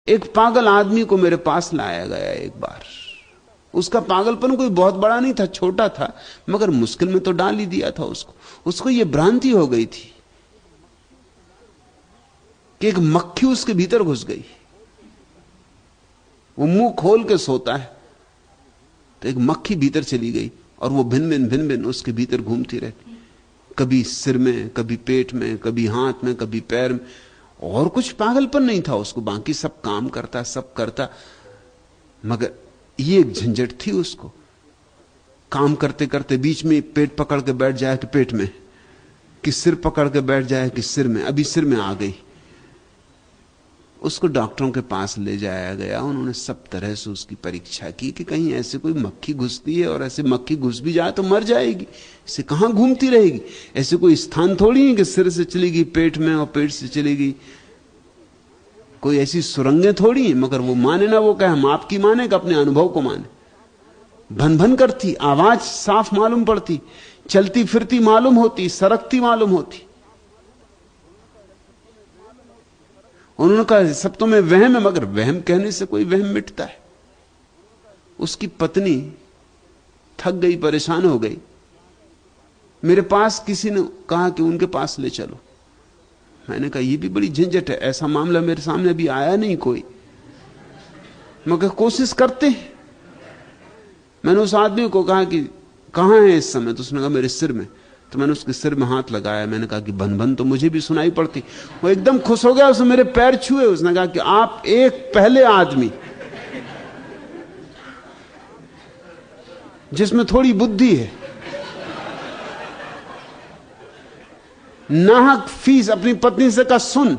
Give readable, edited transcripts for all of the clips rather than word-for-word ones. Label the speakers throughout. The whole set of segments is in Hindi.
Speaker 1: एक पागल आदमी को मेरे पास लाया गया एक बार। उसका पागलपन कोई बहुत बड़ा नहीं था, छोटा था, मगर मुश्किल में तो डाल ही दिया था उसको। उसको यह भ्रांति हो गई थी कि एक मक्खी उसके भीतर घुस गई। वो मुंह खोल के सोता है तो एक मक्खी भीतर चली गई और वो भिन भिन उसके भीतर घूमती रहती, कभी सिर में, कभी पेट में, कभी हाथ में, कभी पैर में। और कुछ पागलपन नहीं था उसको, बाकी सब काम करता, सब करता, मगर ये एक झंझट थी उसको। काम करते करते बीच में पेट पकड़ के बैठ जाए कि पेट में, कि सिर पकड़ के बैठ जाए कि सिर में, अभी सिर में आ गई। उसको डॉक्टरों के पास ले जाया गया। उन्होंने सब तरह से उसकी परीक्षा की कि कहीं ऐसे कोई मक्खी घुसती है, और ऐसे मक्खी घुस भी जाए तो मर जाएगी, इसे कहां घूमती रहेगी। ऐसे कोई स्थान थोड़ी है कि सिर से चली गई पेट में और पेट से चली गई, कोई ऐसी सुरंगें थोड़ी है। मगर वो माने ना, वो कहे हम आपकी माने कि अपने अनुभव को माने। भन भन करती, आवाज साफ मालूम पड़ती, चलती फिरती मालूम होती, सरकती मालूम होती। उन्होंने कहा सब तो मैं वहम है, मगर वहम कहने से कोई वहम मिटता है। उसकी पत्नी थक गई, परेशान हो गई। मेरे पास किसी ने कहा कि उनके पास ले चलो। मैंने कहा ये भी बड़ी झंझट है, ऐसा मामला मेरे सामने अभी आया नहीं कोई, मगर कोशिश करते हैं। मैंने उस आदमी को कहा कि कहां है इस समय, तो उसने कहा मेरे सिर में। तो मैंने उसके सिर में हाथ लगाया, मैंने कहा कि भन भन तो मुझे भी सुनाई पड़ती। वो एकदम खुश हो गया, उसने मेरे पैर छुए। उसने कहा कि आप एक पहले आदमी जिसमें थोड़ी बुद्धि है, नाहक फीस अपनी पत्नी से का सुन।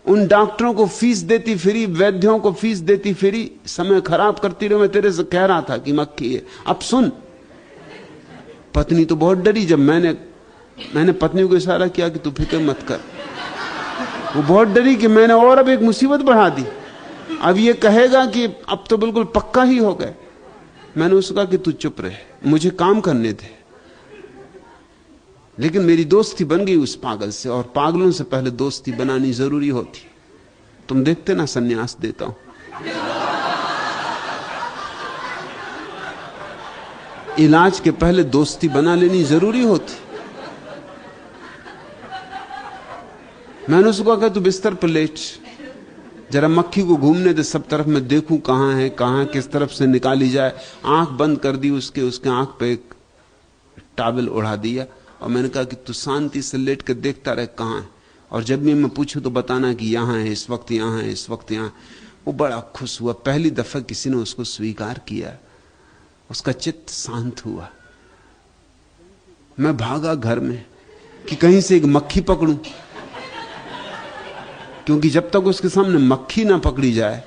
Speaker 1: उन डॉक्टरों को फीस देती फिरी, वैद्यों को फीस देती फिरी, समय खराब करती रही। मैं तेरे से कह रहा था कि मक्खी है, अब सुन। पत्नी तो बहुत डरी जब मैंने पत्नी को इशारा किया कि तू फिक्र मत कर। वो बहुत डरी कि मैंने और अब एक मुसीबत बढ़ा दी, अब ये कहेगा कि अब तो बिल्कुल पक्का ही हो गए। मैंने उसको कहा कि तू चुप रहे, मुझे काम करने दे। लेकिन मेरी दोस्ती बन गई उस पागल से, और पागलों से पहले दोस्ती बनानी जरूरी होती। तुम देखते ना, सन्यास देता हूं, इलाज के पहले दोस्ती बना लेनी जरूरी होती। मैंने उसको कहा तू बिस्तर पर लेट, जरा मक्खी को घूमने दे, सब तरफ मैं देखूं कहां है, कहां किस तरफ से निकाली जाए। आंख बंद कर दी उसके आंख पे एक टॉवल उड़ा दिया, और मैंने कहा कि तू शांति से लेट कर देखता रहे कहां है, और जब भी मैं पूछूं तो बताना कि यहां है, इस वक्त यहां है, इस वक्त यहां। वो बड़ा खुश हुआ, पहली दफा किसी ने उसको स्वीकार किया, उसका चित्त शांत हुआ। मैं भागा घर में कि कहीं से एक मक्खी पकड़ूं, क्योंकि जब तक उसके सामने मक्खी ना पकड़ी जाए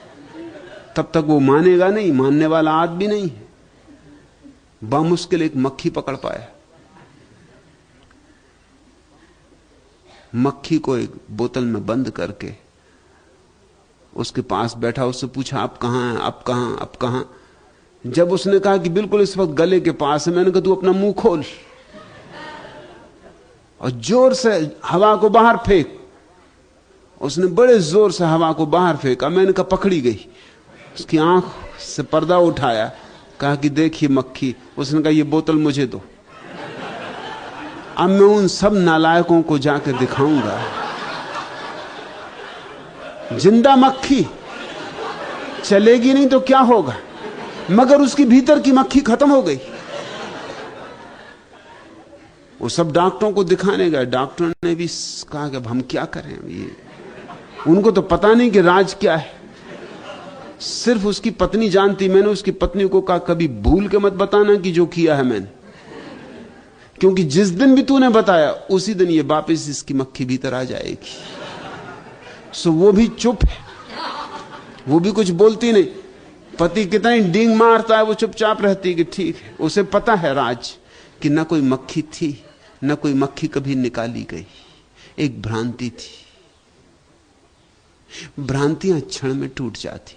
Speaker 1: तब तक वो मानेगा नहीं, मानने वाला आदमी नहीं है। बामुश्किल एक मक्खी पकड़ पाया। मक्खी को एक बोतल में बंद करके उसके पास बैठा, उससे पूछा आप कहां हैं, आप कहां, आप कहां। जब उसने कहा कि बिल्कुल इस वक्त गले के पास है, मैंने कहा तू अपना मुंह खोल और जोर से हवा को बाहर फेंक। उसने बड़े जोर से हवा को बाहर फेंका, मैंने कहा पकड़ी गई। उसकी आंख से पर्दा उठाया, कहा कि देखिए मक्खी। उसने कहा ये बोतल मुझे दो, अब मैं उन सब नालायकों को जाकर दिखाऊंगा जिंदा मक्खी चलेगी नहीं तो क्या होगा। मगर उसकी भीतर की मक्खी खत्म हो गई। वो सब डॉक्टरों को दिखाने गए, डॉक्टरों ने भी कहा कि अब हम क्या करें। ये उनको तो पता नहीं कि राज क्या है, सिर्फ उसकी पत्नी जानती। मैंने उसकी पत्नी को कहा कभी भूल के मत बताना कि जो किया है मैंने, क्योंकि जिस दिन भी तूने बताया उसी दिन ये वापस इसकी मक्खी भीतर आ जाएगी। सो वो भी चुप है, वो भी कुछ बोलती नहीं। पति कितना ही डींग मारता है, वो चुपचाप रहती कि ठीक है। उसे पता है राज कि न कोई मक्खी थी, न कोई मक्खी कभी निकाली गई, एक भ्रांति थी। भ्रांतियां क्षण में टूट जाती।